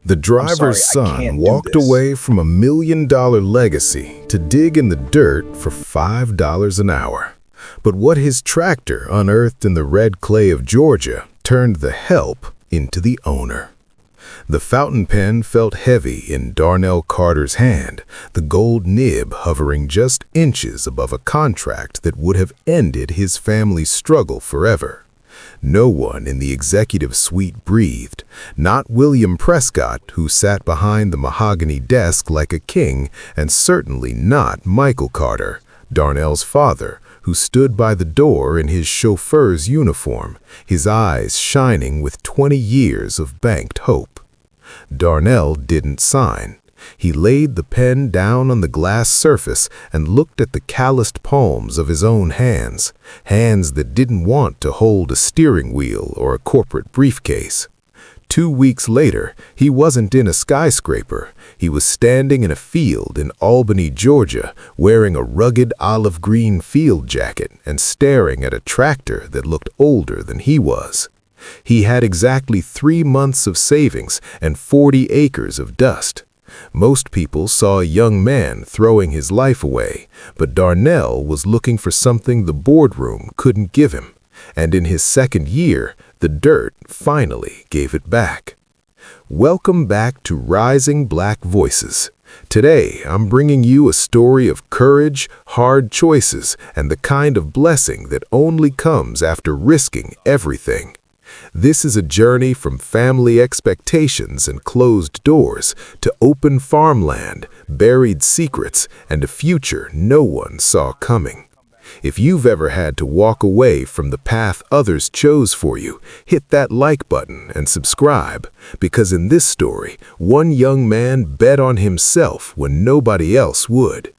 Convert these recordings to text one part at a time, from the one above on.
The driver's son walked away from $1 million legacy to dig in the dirt for $5 an hour. But what his tractor unearthed in the red clay of Georgia turned the help into the owner. The fountain pen felt heavy in Darnell Carter's hand, the gold nib hovering just inches above a contract that would have ended his family's struggle forever. No one in the executive suite breathed, not William Prescott, who sat behind the mahogany desk like a king, and certainly not Michael Carter, Darnell's father, who stood by the door in his chauffeur's uniform, his eyes shining with 20 years of banked hope. Darnell didn't sign. He laid the pen down on the glass surface and looked at the calloused palms of his own hands, hands that didn't want to hold a steering wheel or a corporate briefcase. 2 weeks later, he wasn't in a skyscraper. He was standing in a field in Albany, Georgia, wearing a rugged olive green field jacket and staring at a tractor that looked older than he was. He had exactly 3 months of savings and 40 acres of dust. Most people saw a young man throwing his life away, but Darnell was looking for something the boardroom couldn't give him, and in his second year, the dirt finally gave it back. Welcome back to Rising Black Voices. Today, I'm bringing you a story of courage, hard choices, and the kind of blessing that only comes after risking everything. This is a journey from family expectations and closed doors to open farmland, buried secrets, and a future no one saw coming. If you've ever had to walk away from the path others chose for you, hit that like button and subscribe, because in this story, one young man bet on himself when nobody else would.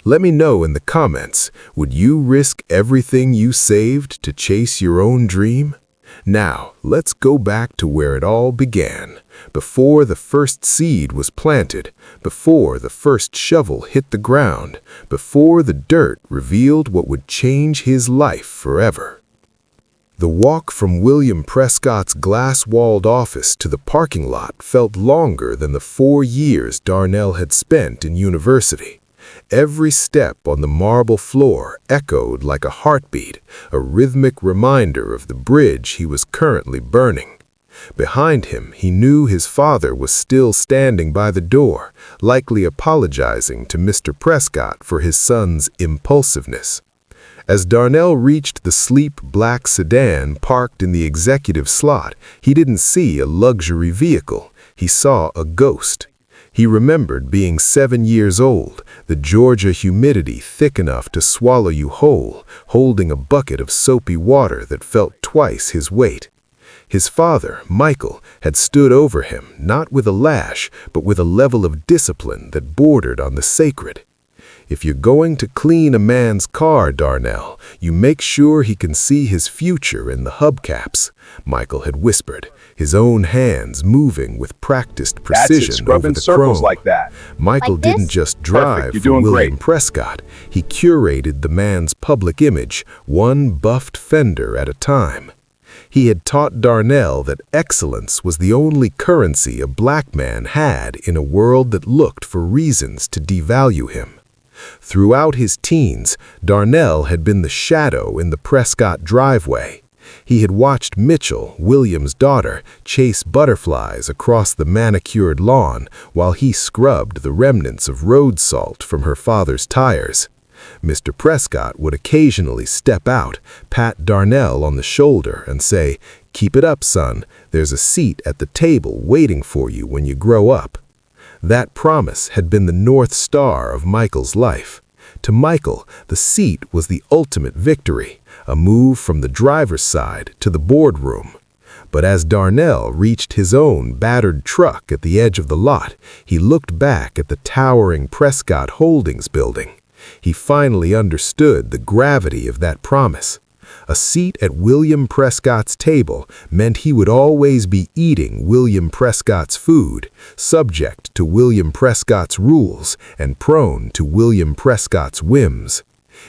Let me know in the comments, would you risk everything you saved to chase your own dream? Now, let's go back to where it all began, before the first seed was planted, before the first shovel hit the ground, before the dirt revealed what would change his life forever. The walk from William Prescott's glass-walled office to the parking lot felt longer than the 4 years Darnell had spent in university. Every step on the marble floor echoed like a heartbeat, a rhythmic reminder of the bridge he was currently burning. Behind him, he knew his father was still standing by the door, likely apologizing to Mr. Prescott for his son's impulsiveness. As Darnell reached the sleek black sedan parked in the executive slot, he didn't see a luxury vehicle. He saw a ghost. He remembered being 7 years old, the Georgia humidity thick enough to swallow you whole, holding a bucket of soapy water that felt twice his weight. His father, Michael, had stood over him, not with a lash, but with a level of discipline that bordered on the sacred. If you're going to clean a man's car, Darnell, you make sure he can see his future in the hubcaps, Michael had whispered, his own hands moving with practiced precision over the chrome. Like that. Michael didn't just drive for William Prescott. He curated the man's public image, one buffed fender at a time. He had taught Darnell that excellence was the only currency a black man had in a world that looked for reasons to devalue him. Throughout his teens, Darnell had been the shadow in the Prescott driveway. He had watched Mitchell, William's daughter, chase butterflies across the manicured lawn while he scrubbed the remnants of road salt from her father's tires. Mr. Prescott would occasionally step out, pat Darnell on the shoulder, and say, "Keep it up, son. There's a seat at the table waiting for you when you grow up." That promise had been the North Star of Michael's life. To Michael, the seat was the ultimate victory, a move from the driver's side to the boardroom. But as Darnell reached his own battered truck at the edge of the lot, he looked back at the towering Prescott Holdings building. He finally understood the gravity of that promise. A seat at William Prescott's table meant he would always be eating William Prescott's food, subject to William Prescott's rules and prone to William Prescott's whims.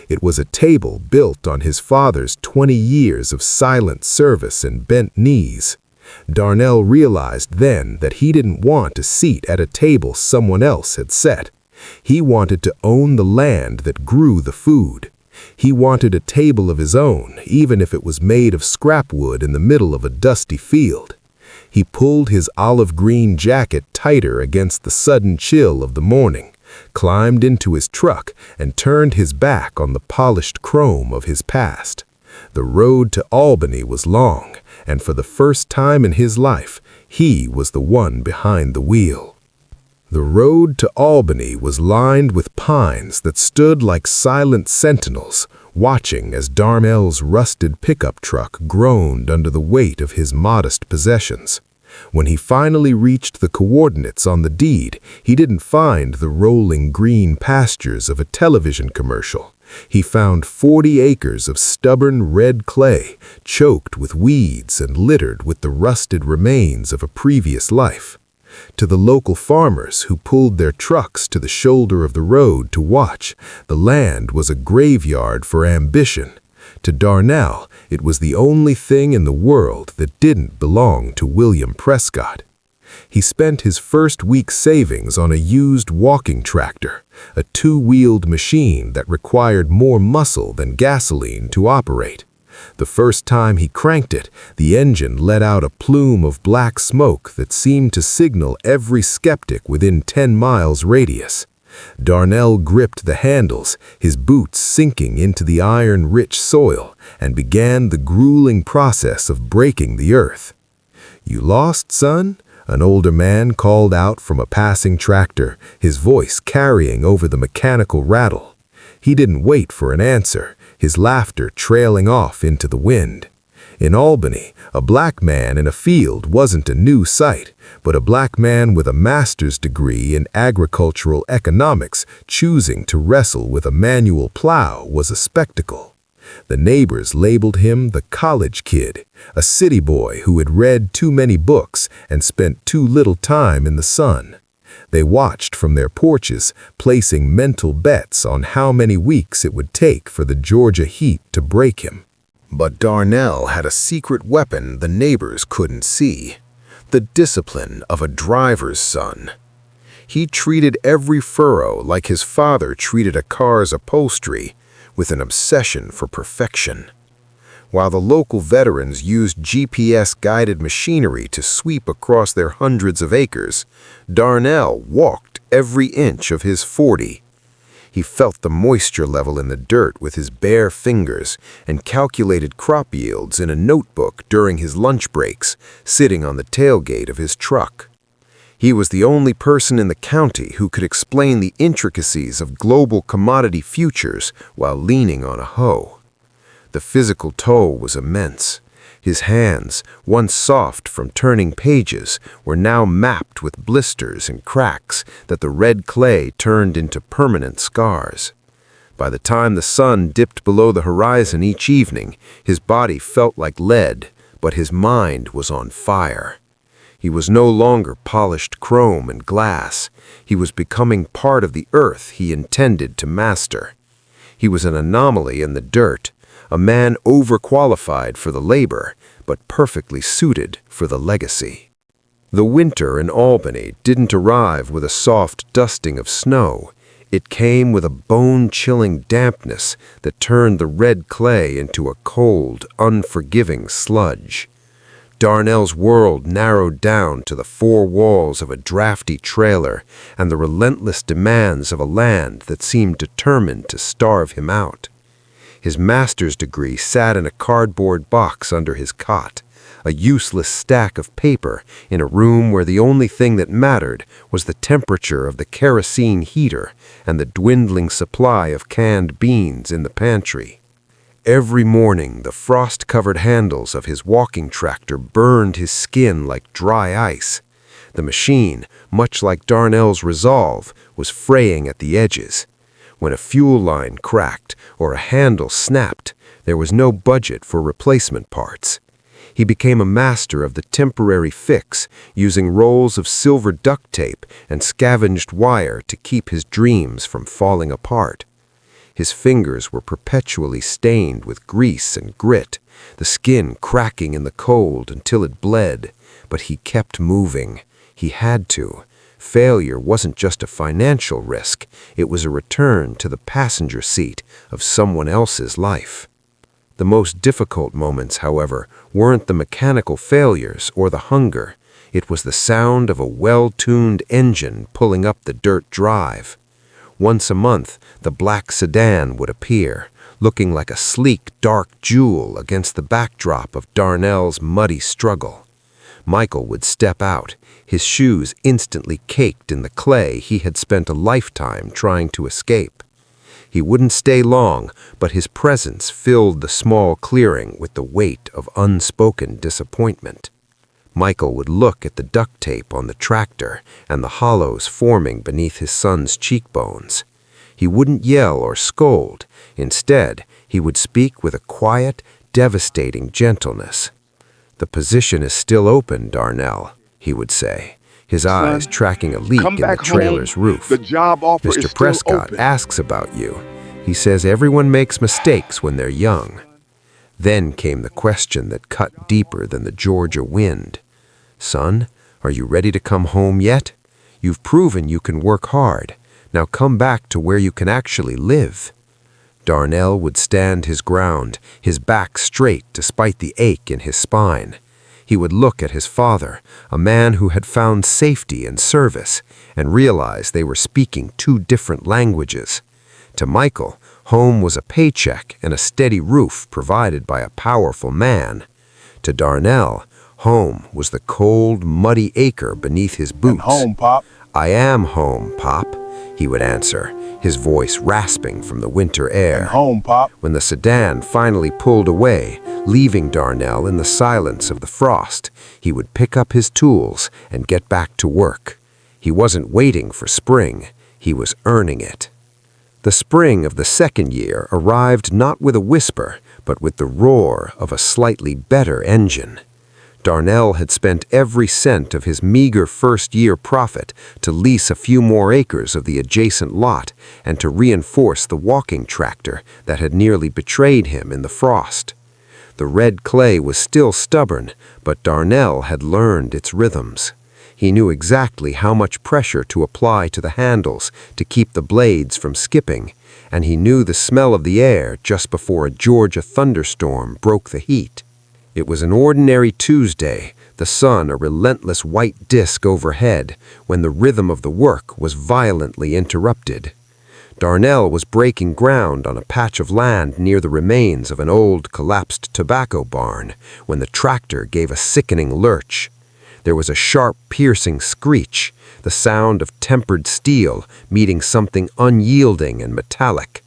It was a table built on his father's 20 years of silent service and bent knees. Darnell realized then that he didn't want a seat at a table someone else had set. He wanted to own the land that grew the food. He wanted a table of his own, even if it was made of scrap wood in the middle of a dusty field. He pulled his olive-green jacket tighter against the sudden chill of the morning, climbed into his truck, and turned his back on the polished chrome of his past. The road to Albany was long, and for the first time in his life, he was the one behind the wheel. The road to Albany was lined with pines that stood like silent sentinels, watching as Darnell's rusted pickup truck groaned under the weight of his modest possessions. When he finally reached the coordinates on the deed, he didn't find the rolling green pastures of a television commercial. He found 40 acres of stubborn red clay, choked with weeds and littered with the rusted remains of a previous life. To the local farmers who pulled their trucks to the shoulder of the road to watch, the land was a graveyard for ambition. To Darnell, it was the only thing in the world that didn't belong to William Prescott. He spent his first week's savings on a used walking tractor, a two-wheeled machine that required more muscle than gasoline to operate. The first time he cranked it, the engine let out a plume of black smoke that seemed to signal every skeptic within 10 miles radius. Darnell gripped the handles, his boots sinking into the iron-rich soil, and began the grueling process of breaking the earth. "You lost, son?" An older man called out from a passing tractor, his voice carrying over the mechanical rattle. He didn't wait for an answer, his laughter trailing off into the wind. In Albany, a black man in a field wasn't a new sight, but a black man with a master's degree in agricultural economics choosing to wrestle with a manual plow was a spectacle. The neighbors labeled him the college kid, a city boy who had read too many books and spent too little time in the sun. They watched from their porches, placing mental bets on how many weeks it would take for the Georgia heat to break him. But Darnell had a secret weapon the neighbors couldn't see: the discipline of a driver's son. He treated every furrow like his father treated a car's upholstery, with an obsession for perfection. While the local veterans used GPS-guided machinery to sweep across their hundreds of acres, Darnell walked every inch of his 40. He felt the moisture level in the dirt with his bare fingers and calculated crop yields in a notebook during his lunch breaks, sitting on the tailgate of his truck. He was the only person in the county who could explain the intricacies of global commodity futures while leaning on a hoe. The physical toll was immense. His hands, once soft from turning pages, were now mapped with blisters and cracks that the red clay turned into permanent scars. By the time the sun dipped below the horizon each evening, his body felt like lead, but his mind was on fire. He was no longer polished chrome and glass. He was becoming part of the earth he intended to master. He was an anomaly in the dirt, a man overqualified for the labor, but perfectly suited for the legacy. The winter in Albany didn't arrive with a soft dusting of snow. It came with a bone-chilling dampness that turned the red clay into a cold, unforgiving sludge. Darnell's world narrowed down to the four walls of a drafty trailer and the relentless demands of a land that seemed determined to starve him out. His master's degree sat in a cardboard box under his cot, a useless stack of paper in a room where the only thing that mattered was the temperature of the kerosene heater and the dwindling supply of canned beans in the pantry. Every morning, the frost-covered handles of his walking tractor burned his skin like dry ice. The machine, much like Darnell's resolve, was fraying at the edges. When a fuel line cracked or a handle snapped, there was no budget for replacement parts. He became a master of the temporary fix, using rolls of silver duct tape and scavenged wire to keep his dreams from falling apart. His fingers were perpetually stained with grease and grit, the skin cracking in the cold until it bled, but he kept moving. He had to. Failure wasn't just a financial risk, it was a return to the passenger seat of someone else's life. The most difficult moments, however, weren't the mechanical failures or the hunger. It was the sound of a well-tuned engine pulling up the dirt drive. Once a month, the black sedan would appear, looking like a sleek, dark jewel against the backdrop of Darnell's muddy struggle. Michael would step out, his shoes instantly caked in the clay he had spent a lifetime trying to escape. He wouldn't stay long, but his presence filled the small clearing with the weight of unspoken disappointment. Michael would look at the duct tape on the tractor and the hollows forming beneath his son's cheekbones. He wouldn't yell or scold. Instead, he would speak with a quiet, devastating gentleness. "The position is still open, Darnell," he would say, his eyes tracking a leak in the trailer's roof. The job offer is "Mr. still Prescott open." asks about you. He says everyone makes mistakes when they're young. Then came the question that cut deeper than the Georgia wind. "Son, are you ready to come home yet? You've proven you can work hard. Now come back to where you can actually live." Darnell would stand his ground, his back straight despite the ache in his spine. He would look at his father, a man who had found safety in service, and realize they were speaking two different languages. To Michael, home was a paycheck and a steady roof provided by a powerful man. To Darnell, home was the cold, muddy acre beneath his boots. Home, Pop. "I am home, Pop," he would answer, his voice rasping from the winter air. Home, Pop. When the sedan finally pulled away, leaving Darnell in the silence of the frost, he would pick up his tools and get back to work. He wasn't waiting for spring, he was earning it. The spring of the second year arrived not with a whisper, but with the roar of a slightly better engine. Darnell had spent every cent of his meager first-year profit to lease a few more acres of the adjacent lot and to reinforce the walking tractor that had nearly betrayed him in the frost. The red clay was still stubborn, but Darnell had learned its rhythms. He knew exactly how much pressure to apply to the handles to keep the blades from skipping, and he knew the smell of the air just before a Georgia thunderstorm broke the heat. It was an ordinary Tuesday, the sun a relentless white disk overhead, when the rhythm of the work was violently interrupted. Darnell was breaking ground on a patch of land near the remains of an old, collapsed tobacco barn when the tractor gave a sickening lurch. There was a sharp, piercing screech, the sound of tempered steel meeting something unyielding and metallic.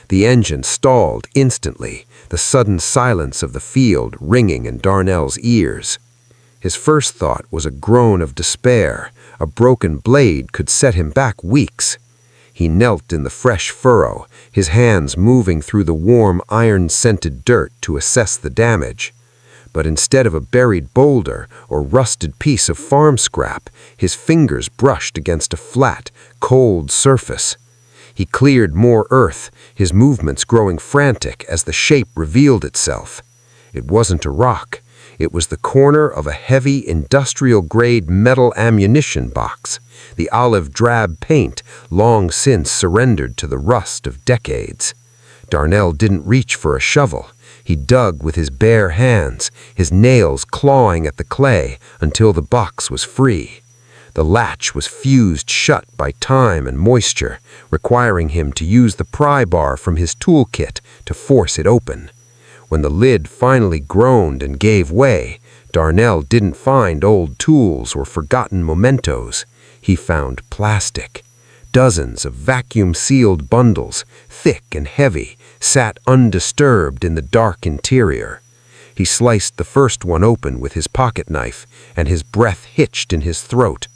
The engine stalled instantly, the sudden silence of the field ringing in Darnell's ears. His first thought was a groan of despair. A broken blade could set him back weeks. He knelt in the fresh furrow, his hands moving through the warm, iron-scented dirt to assess the damage. But instead of a buried boulder or rusted piece of farm scrap, his fingers brushed against a flat, cold surface. He cleared more earth, his movements growing frantic as the shape revealed itself. It wasn't a rock. It was the corner of a heavy, industrial-grade metal ammunition box, the olive-drab paint long since surrendered to the rust of decades. Darnell didn't reach for a shovel. He dug with his bare hands, his nails clawing at the clay until the box was free. The latch was fused shut by time and moisture, requiring him to use the pry bar from his toolkit to force it open. When the lid finally groaned and gave way, Darnell didn't find old tools or forgotten mementos. He found plastic. Dozens of vacuum-sealed bundles, thick and heavy, sat undisturbed in the dark interior. He sliced the first one open with his pocket knife, and his breath hitched in his throat.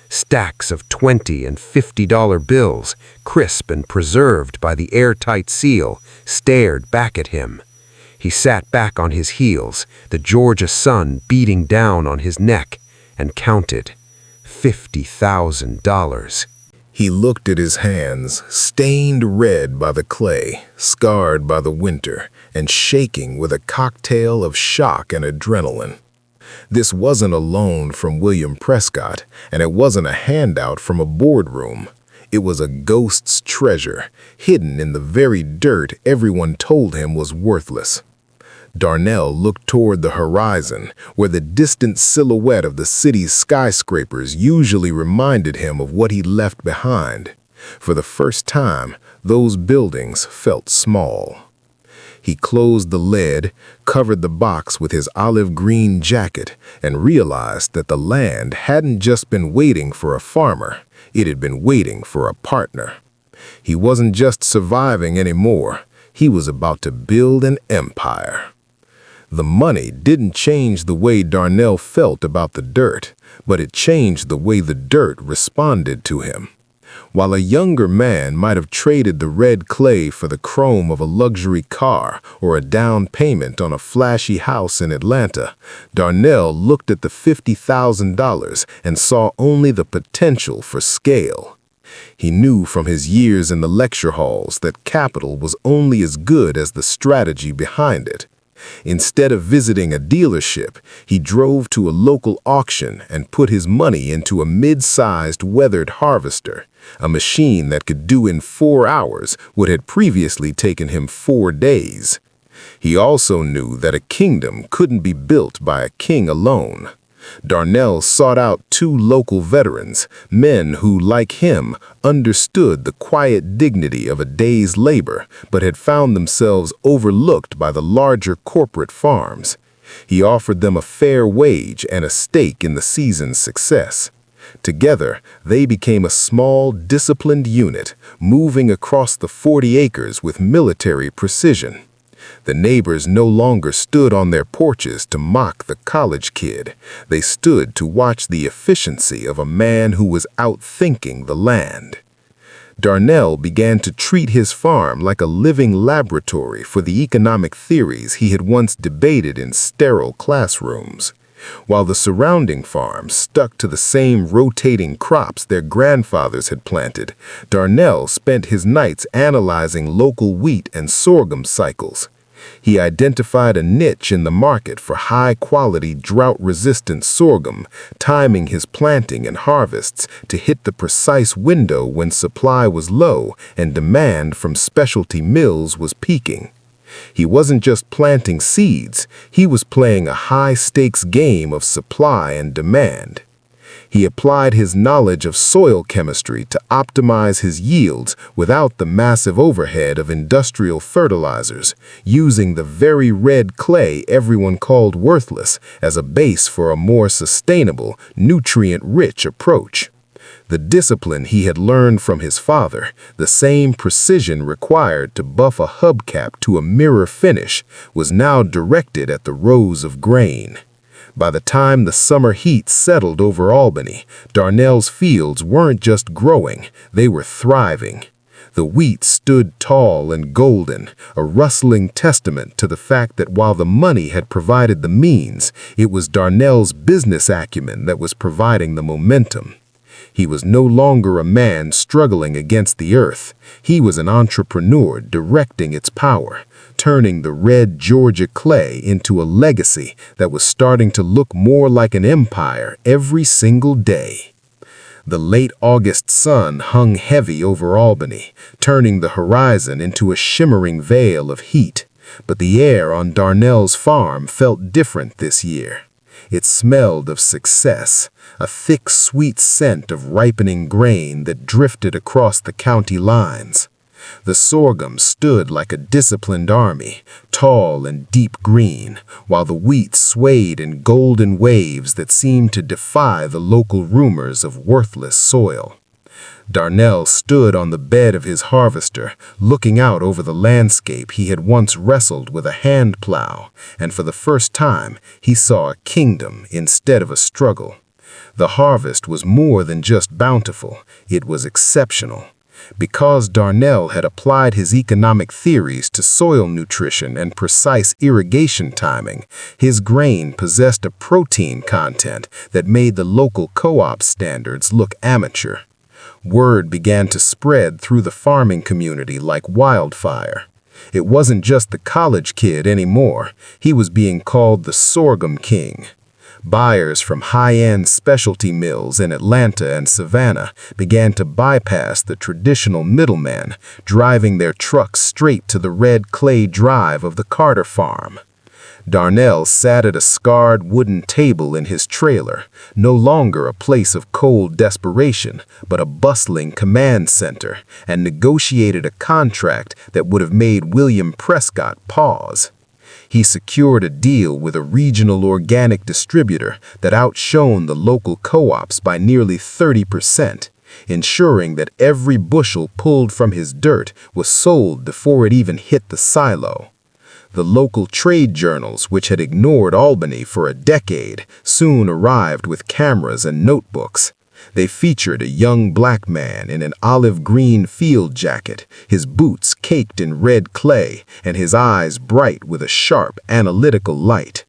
Stacks of $20 and $50 bills, crisp and preserved by the airtight seal, stared back at him. He sat back on his heels, the Georgia sun beating down on his neck, and counted $50,000. He looked at his hands, stained red by the clay, scarred by the winter, and shaking with a cocktail of shock and adrenaline. This wasn't a loan from William Prescott, and it wasn't a handout from a boardroom. It was a ghost's treasure, hidden in the very dirt everyone told him was worthless. Darnell looked toward the horizon, where the distant silhouette of the city's skyscrapers usually reminded him of what he'd left behind. For the first time, those buildings felt small. He closed the lid, covered the box with his olive green jacket, and realized that the land hadn't just been waiting for a farmer, it had been waiting for a partner. He wasn't just surviving anymore, he was about to build an empire. The money didn't change the way Darnell felt about the dirt, but it changed the way the dirt responded to him. While a younger man might have traded the red clay for the chrome of a luxury car or a down payment on a flashy house in Atlanta, Darnell looked at the $50,000 and saw only the potential for scale. He knew from his years in the lecture halls that capital was only as good as the strategy behind it. Instead of visiting a dealership, he drove to a local auction and put his money into a mid-sized weathered harvester, a machine that could do in 4 hours what had previously taken him 4 days. He also knew that a kingdom couldn't be built by a king alone. Darnell sought out 2 local veterans, men who, like him, understood the quiet dignity of a day's labor, but had found themselves overlooked by the larger corporate farms. He offered them a fair wage and a stake in the season's success. Together, they became a small, disciplined unit, moving across the 40 acres with military precision. The neighbors no longer stood on their porches to mock the college kid. They stood to watch the efficiency of a man who was outthinking the land. Darnell began to treat his farm like a living laboratory for the economic theories he had once debated in sterile classrooms. While the surrounding farms stuck to the same rotating crops their grandfathers had planted, Darnell spent his nights analyzing local wheat and sorghum cycles. He identified a niche in the market for high-quality, drought-resistant sorghum, timing his planting and harvests to hit the precise window when supply was low and demand from specialty mills was peaking. He wasn't just planting seeds, he was playing a high-stakes game of supply and demand. He applied his knowledge of soil chemistry to optimize his yields without the massive overhead of industrial fertilizers, using the very red clay everyone called worthless as a base for a more sustainable, nutrient-rich approach. The discipline he had learned from his father, the same precision required to buff a hubcap to a mirror finish, was now directed at the rows of grain. By the time the summer heat settled over Albany, Darnell's fields weren't just growing, they were thriving. The wheat stood tall and golden, a rustling testament to the fact that while the money had provided the means, it was Darnell's business acumen that was providing the momentum. He was no longer a man struggling against the earth. He was an entrepreneur directing its power, turning the red Georgia clay into a legacy that was starting to look more like an empire every single day. The late August sun hung heavy over Albany, turning the horizon into a shimmering veil of heat, but the air on Darnell's farm felt different this year. It smelled of success, a thick, sweet scent of ripening grain that drifted across the county lines. The sorghum stood like a disciplined army, tall and deep green, while the wheat swayed in golden waves that seemed to defy the local rumors of worthless soil. Darnell stood on the bed of his harvester, looking out over the landscape he had once wrestled with a hand plow, and for the first time he saw a kingdom instead of a struggle. The harvest was more than just bountiful, it was exceptional. Because Darnell had applied his economic theories to soil nutrition and precise irrigation timing, his grain possessed a protein content that made the local co-op standards look amateur. Word began to spread through the farming community like wildfire. It wasn't just the college kid anymore, he was being called the sorghum king. Buyers from high-end specialty mills in Atlanta and Savannah began to bypass the traditional middleman, driving their trucks straight to the red clay drive of the Carter farm. Darnell sat at a scarred wooden table in his trailer, no longer a place of cold desperation, but a bustling command center, and negotiated a contract that would have made William Prescott pause. He secured a deal with a regional organic distributor that outshone the local co-ops by nearly 30%, ensuring that every bushel pulled from his dirt was sold before it even hit the silo. The local trade journals, which had ignored Albany for a decade, soon arrived with cameras and notebooks. They featured a young black man in an olive-green field jacket, his boots caked in red clay, and his eyes bright with a sharp, analytical light.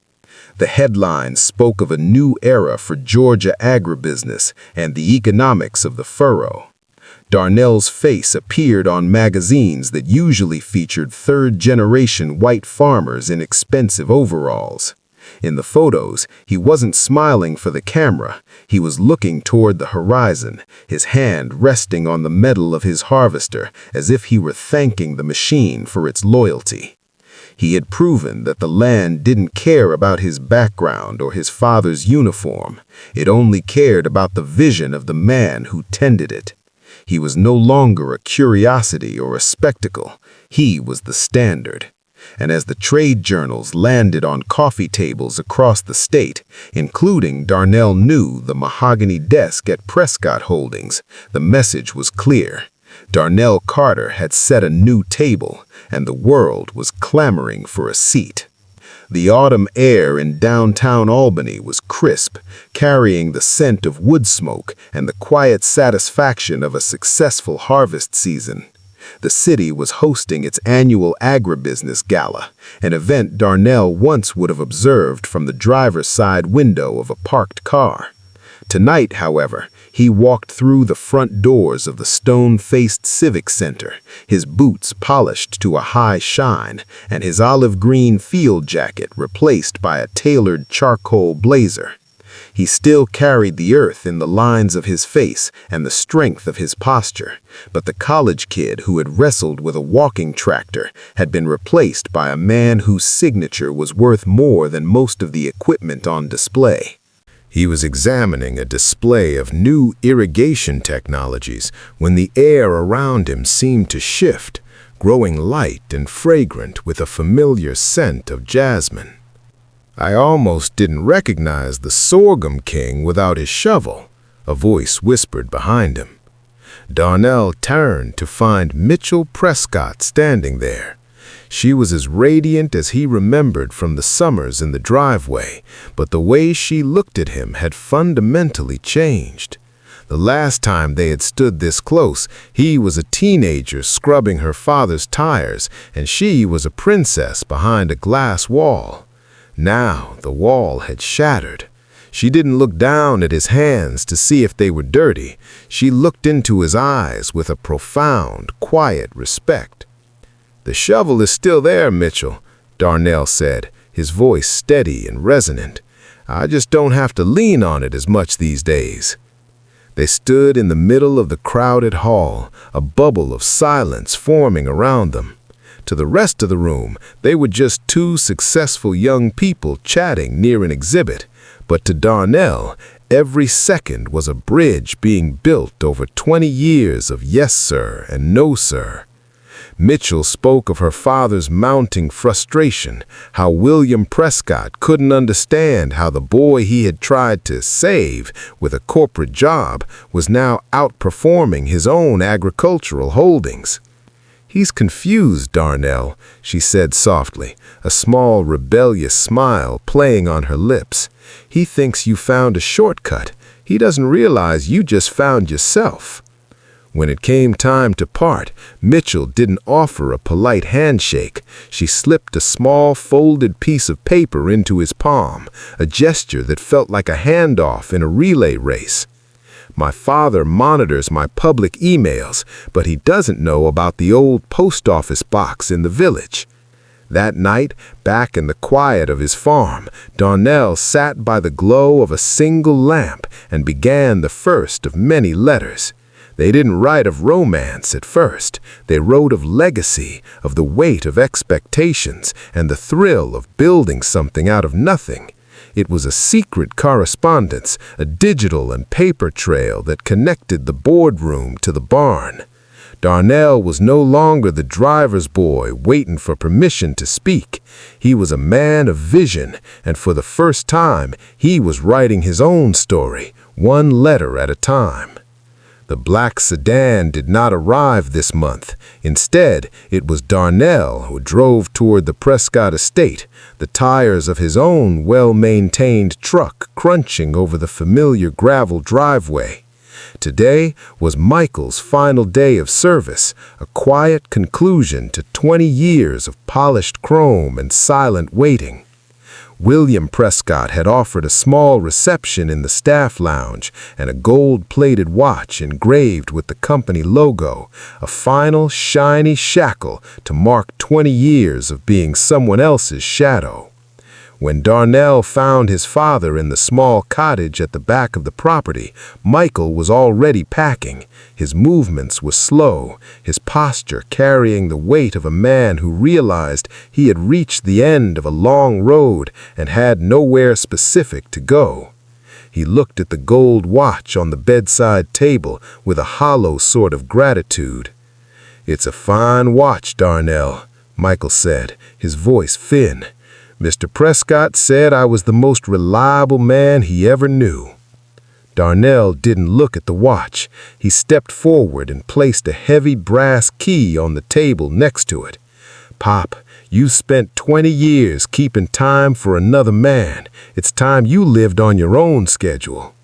The headlines spoke of a new era for Georgia agribusiness and the economics of the furrow. Darnell's face appeared on magazines that usually featured third-generation white farmers in expensive overalls. In the photos, he wasn't smiling for the camera. He was looking toward the horizon, his hand resting on the metal of his harvester as if he were thanking the machine for its loyalty. He had proven that the land didn't care about his background or his father's uniform. It only cared about the vision of the man who tended it. He was no longer a curiosity or a spectacle. He was the standard. And as the trade journals landed on coffee tables across the state, including Darnell knew the mahogany desk at Prescott Holdings, the message was clear. Darnell Carter had set a new table, and the world was clamoring for a seat. The autumn air in downtown Albany was crisp, carrying the scent of wood smoke and the quiet satisfaction of a successful harvest season. The city was hosting its annual agribusiness gala, an event Darnell once would have observed from the driver's side window of a parked car. Tonight, however, he walked through the front doors of the stone-faced Civic Center, his boots polished to a high shine, and his olive-green field jacket replaced by a tailored charcoal blazer. He still carried the earth in the lines of his face and the strength of his posture, but the college kid who had wrestled with a walking tractor had been replaced by a man whose signature was worth more than most of the equipment on display. He was examining a display of new irrigation technologies when the air around him seemed to shift, growing light and fragrant with a familiar scent of jasmine. "I almost didn't recognize the sorghum king without his shovel," a voice whispered behind him. Darnell turned to find Mitchell Prescott standing there. She was as radiant as he remembered from the summers in the driveway, but the way she looked at him had fundamentally changed. The last time they had stood this close, he was a teenager scrubbing her father's tires, and she was a princess behind a glass wall. Now the wall had shattered. She didn't look down at his hands to see if they were dirty. She looked into his eyes with a profound, quiet respect. "The shovel is still there, Mitchell," Darnell said, his voice steady and resonant. "I just don't have to lean on it as much these days." They stood in the middle of the crowded hall, a bubble of silence forming around them. To the rest of the room, they were just two successful young people chatting near an exhibit, but to Darnell, every second was a bridge being built over 20 years of yes sir and no sir. Mitchell spoke of her father's mounting frustration, how William Prescott couldn't understand how the boy he had tried to save with a corporate job was now outperforming his own agricultural holdings. "He's confused, Darnell," she said softly, a small rebellious smile playing on her lips. "He thinks you found a shortcut. He doesn't realize you just found yourself." When it came time to part, Mitchell didn't offer a polite handshake. She slipped a small folded piece of paper into his palm, a gesture that felt like a handoff in a relay race. "My father monitors my public emails, but he doesn't know about the old post office box in the village." That night, back in the quiet of his farm, Darnell sat by the glow of a single lamp and began the first of many letters. They didn't write of romance at first. They wrote of legacy, of the weight of expectations, and the thrill of building something out of nothing. It was a secret correspondence, a digital and paper trail that connected the boardroom to the barn. Darnell was no longer the driver's boy waiting for permission to speak. He was a man of vision, and for the first time, he was writing his own story, one letter at a time. The black sedan did not arrive this month. Instead, it was Darnell who drove toward the Prescott estate, the tires of his own well-maintained truck crunching over the familiar gravel driveway. Today was Michael's final day of service, a quiet conclusion to 20 years of polished chrome and silent waiting. William Prescott had offered a small reception in the staff lounge and a gold-plated watch engraved with the company logo, a final shiny shackle to mark 20 years of being someone else's shadow. When Darnell found his father in the small cottage at the back of the property, Michael was already packing. His movements were slow, his posture carrying the weight of a man who realized he had reached the end of a long road and had nowhere specific to go. He looked at the gold watch on the bedside table with a hollow sort of gratitude. "It's a fine watch, Darnell," Michael said, his voice thin. "Mr. Prescott said I was the most reliable man he ever knew." Darnell didn't look at the watch. He stepped forward and placed a heavy brass key on the table next to it. "Pop, you spent 20 years keeping time for another man. It's time you lived on your own schedule."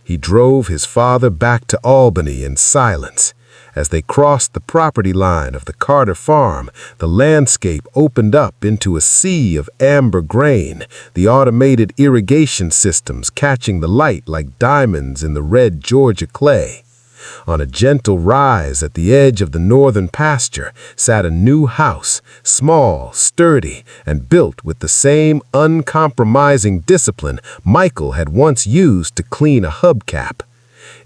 He drove his father back to Albany in silence. As they crossed the property line of the Carter farm, the landscape opened up into a sea of amber grain, the automated irrigation systems catching the light like diamonds in the red Georgia clay. On a gentle rise at the edge of the northern pasture sat a new house, small, sturdy, and built with the same uncompromising discipline Michael had once used to clean a hubcap.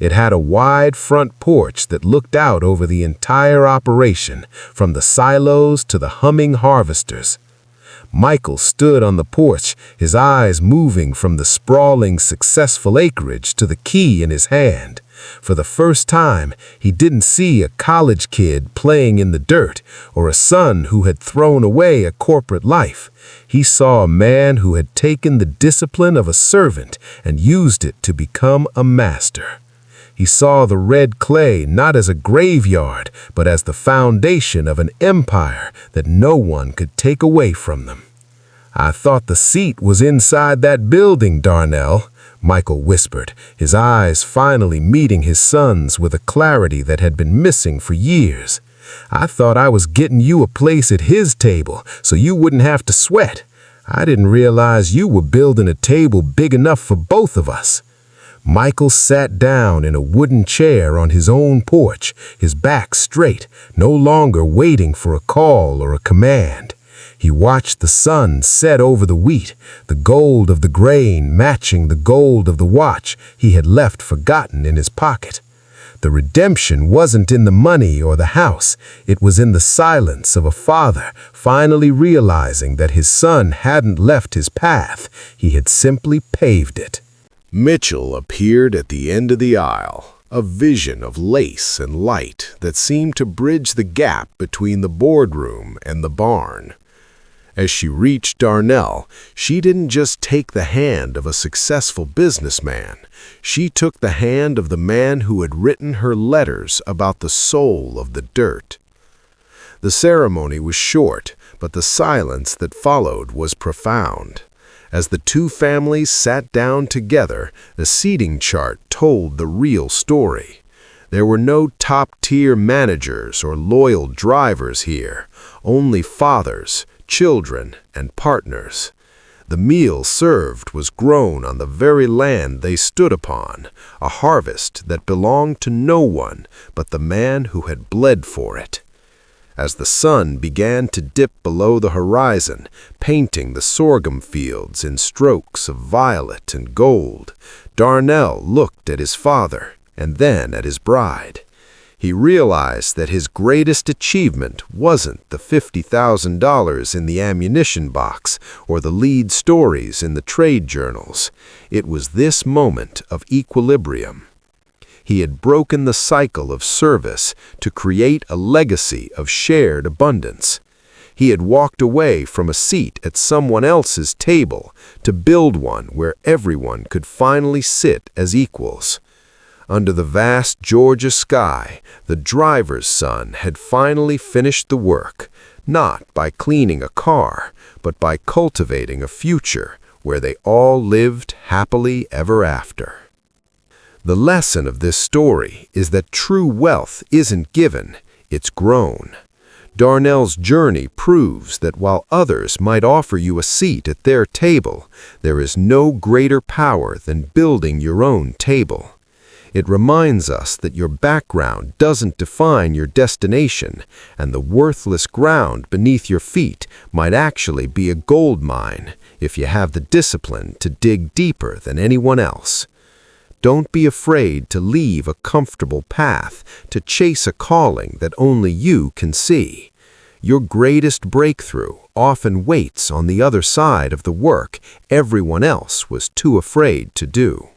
It had a wide front porch that looked out over the entire operation, from the silos to the humming harvesters. Michael stood on the porch, his eyes moving from the sprawling, successful acreage to the key in his hand. For the first time, he didn't see a college kid playing in the dirt or a son who had thrown away a corporate life. He saw a man who had taken the discipline of a servant and used it to become a master. He saw the red clay not as a graveyard, but as the foundation of an empire that no one could take away from them. "I thought the seat was inside that building, Darnell," Michael whispered, his eyes finally meeting his son's with a clarity that had been missing for years. "I thought I was getting you a place at his table so you wouldn't have to sweat. I didn't realize you were building a table big enough for both of us." Michael sat down in a wooden chair on his own porch, his back straight, no longer waiting for a call or a command. He watched the sun set over the wheat, the gold of the grain matching the gold of the watch he had left forgotten in his pocket. The redemption wasn't in the money or the house. It was in the silence of a father finally realizing that his son hadn't left his path. He had simply paved it. Mitchell appeared at the end of the aisle, a vision of lace and light that seemed to bridge the gap between the boardroom and the barn. As she reached Darnell, she didn't just take the hand of a successful businessman. She took the hand of the man who had written her letters about the soul of the dirt. The ceremony was short, but the silence that followed was profound. As the two families sat down together, the seating chart told the real story. There were no top-tier managers or loyal drivers here, only fathers, children, and partners. The meal served was grown on the very land they stood upon, a harvest that belonged to no one but the man who had bled for it. As the sun began to dip below the horizon, painting the sorghum fields in strokes of violet and gold, Darnell looked at his father and then at his bride. He realized that his greatest achievement wasn't the $50,000 in the ammunition box or the lead stories in the trade journals. It was this moment of equilibrium. He had broken the cycle of service to create a legacy of shared abundance. He had walked away from a seat at someone else's table to build one where everyone could finally sit as equals. Under the vast Georgia sky, the driver's son had finally finished the work, not by cleaning a car, but by cultivating a future where they all lived happily ever after. The lesson of this story is that true wealth isn't given, it's grown. Darnell's journey proves that while others might offer you a seat at their table, there is no greater power than building your own table. It reminds us that your background doesn't define your destination, and the worthless ground beneath your feet might actually be a gold mine if you have the discipline to dig deeper than anyone else. Don't be afraid to leave a comfortable path to chase a calling that only you can see. Your greatest breakthrough often waits on the other side of the work everyone else was too afraid to do.